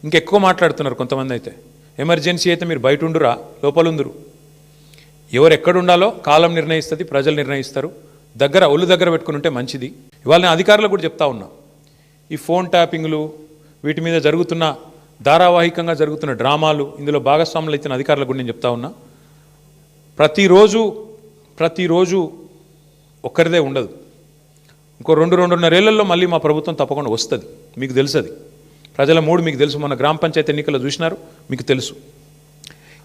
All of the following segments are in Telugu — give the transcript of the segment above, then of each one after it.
ఇంకెక్కువ మాట్లాడుతున్నారు కొంతమంది. అయితే ఎమర్జెన్సీ అయితే మీరు బయట ఉండురా, లోపల ఉందురు. ఎవరు ఎక్కడ ఉండాలో కాలం నిర్ణయిస్తుంది, ప్రజలు నిర్ణయిస్తారు. ఒళ్ళు దగ్గర పెట్టుకుని ఉంటే మంచిది. ఇవాళ నేను అధికారులకు కూడా చెప్తా ఉన్నా, ఈ ఫోన్ ట్యాపింగ్లు, వీటి మీద జరుగుతున్న ధారావాహికంగా జరుగుతున్న డ్రామాలు, ఇందులో భాగస్వాములు అయితే అధికారులకు కూడా నేను చెప్తా ఉన్నా, ప్రతిరోజు ఒక్కరిదే ఉండదు. ఇంకో 2-2.5 ఏళ్లలో మళ్ళీ మా ప్రభుత్వం తప్పకుండా వస్తుంది. మీకు తెలుసు, అది ప్రజల మూడు మీకు తెలుసు. మన గ్రామ పంచాయతీ ఎన్నికలు చూసినారు, మీకు తెలుసు.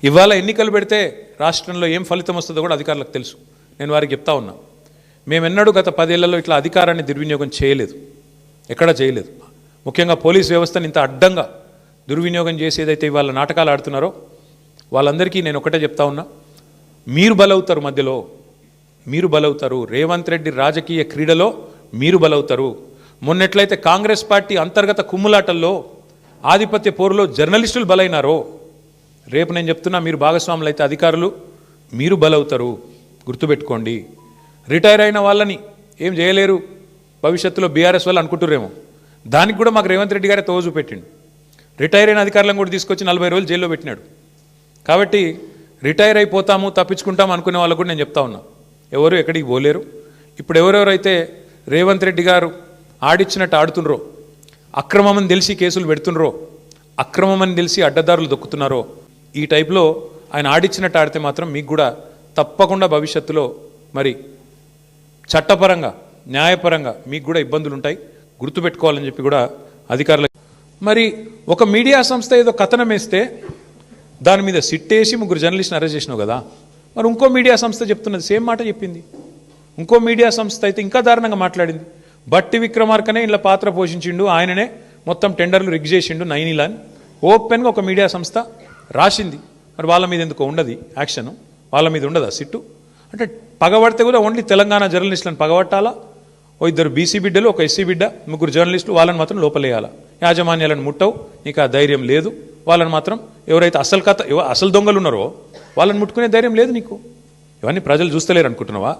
ఇవాళ ఎన్నికలు పెడితే రాష్ట్రంలో ఏం ఫలితం వస్తుందో కూడా అధికారులకు తెలుసు. నేను వారికి చెప్తా ఉన్నా, మేమెన్నడూ గత 10 ఏళ్లలో ఇట్లా అధికారాన్ని దుర్వినియోగం చేయలేదు, ఎక్కడా చేయలేదు. ముఖ్యంగా పోలీస్ వ్యవస్థను ఇంత అడ్డంగా దుర్వినియోగం చేసి ఏదైతే ఇవాళ నాటకాలు ఆడుతున్నారో వాళ్ళందరికీ నేను ఒకటే చెప్తా ఉన్నా, మీరు బలవుతారు, మధ్యలో మీరు బలవుతారు. రేవంత్ రెడ్డి రాజకీయ క్రీడలో మీరు బలవుతారు. మొన్నెట్లయితే కాంగ్రెస్ పార్టీ అంతర్గత కుమ్ములాటల్లో, ఆధిపత్య పోరులో జర్నలిస్టులు బలైనారో, రేపు నేను చెప్తున్నా, మీరు భాగస్వాములు అయితే అధికారులు మీరు బలవుతారు. గుర్తుపెట్టుకోండి. రిటైర్ అయిన వాళ్ళని ఏం చేయలేరు భవిష్యత్తులో బీఆర్ఎస్ వాళ్ళు అనుకుంటురేమో, దానికి కూడా మాకు రేవంత్ రెడ్డి గారే తోజు పెట్టిండు. రిటైర్ అయిన అధికారులను కూడా తీసుకొచ్చి 40 రోజులు జైల్లో పెట్టినాడు. కాబట్టి రిటైర్ అయిపోతాము, తప్పించుకుంటాము అనుకునే వాళ్ళకు కూడా నేను చెప్తా ఉన్నా, ఎవరు ఎక్కడికి పోలేరు. ఇప్పుడు ఎవరెవరైతే రేవంత్ రెడ్డి గారు ఆడిచ్చినట్టు ఆడుతుండ్రో, అక్రమమని తెలిసి కేసులు పెడుతుండ్రో, అక్రమమని తెలిసి అడ్డదారులు దొక్కుతున్నారో, ఈ టైప్లో ఆయన ఆడిచ్చినట్టు ఆడితే మాత్రం మీకు కూడా తప్పకుండా భవిష్యత్తులో మరి చట్టపరంగా, న్యాయపరంగా మీకు కూడా ఇబ్బందులు ఉంటాయి. గుర్తుపెట్టుకోవాలని చెప్పి కూడా అధికారులకు. మరి ఒక మీడియా సంస్థ ఏదో కథనం వేస్తే దాని మీద సిట్టేసి 3 జర్నలిస్ట్ని అరెస్ట్ చేసినావు కదా, మరి ఇంకో మీడియా సంస్థ చెప్తున్నది సేమ్ మాట చెప్పింది. ఇంకో మీడియా సంస్థ అయితే ఇంకా దారుణంగా మాట్లాడింది. బట్టి విక్రమార్కనే ఇలా పాత్ర పోషించిండు, ఆయననే మొత్తం టెండర్లు రిగ్ చేసిండు నైనిలా అని ఓపెన్గా ఒక మీడియా సంస్థ రాసింది. మరి వాళ్ళ మీద ఎందుకో ఉండదు యాక్షన్, వాళ్ళ మీద ఉండదా సిట్టు? అంటే పగబడితే కూడా ఓన్లీ తెలంగాణ జర్నలిస్టులను పగబట్టాలా? ఓ 2 బీసీ బిడ్డలు, ఒక ఎస్సీ బిడ్డ, 3 జర్నలిస్టులు, వాళ్ళని మాత్రం లోపలేయాలా? యాజమాన్యాలను ముట్టవు, నీకు ఆ ధైర్యం లేదు. వాళ్ళని మాత్రం ఎవరైతే అసలు దొంగలు ఉన్నారో వాళ్ళని ముట్టుకునే ధైర్యం లేదు నీకు. ఇవన్నీ ప్రజలు చూస్తలేరు అనుకుంటున్నావా?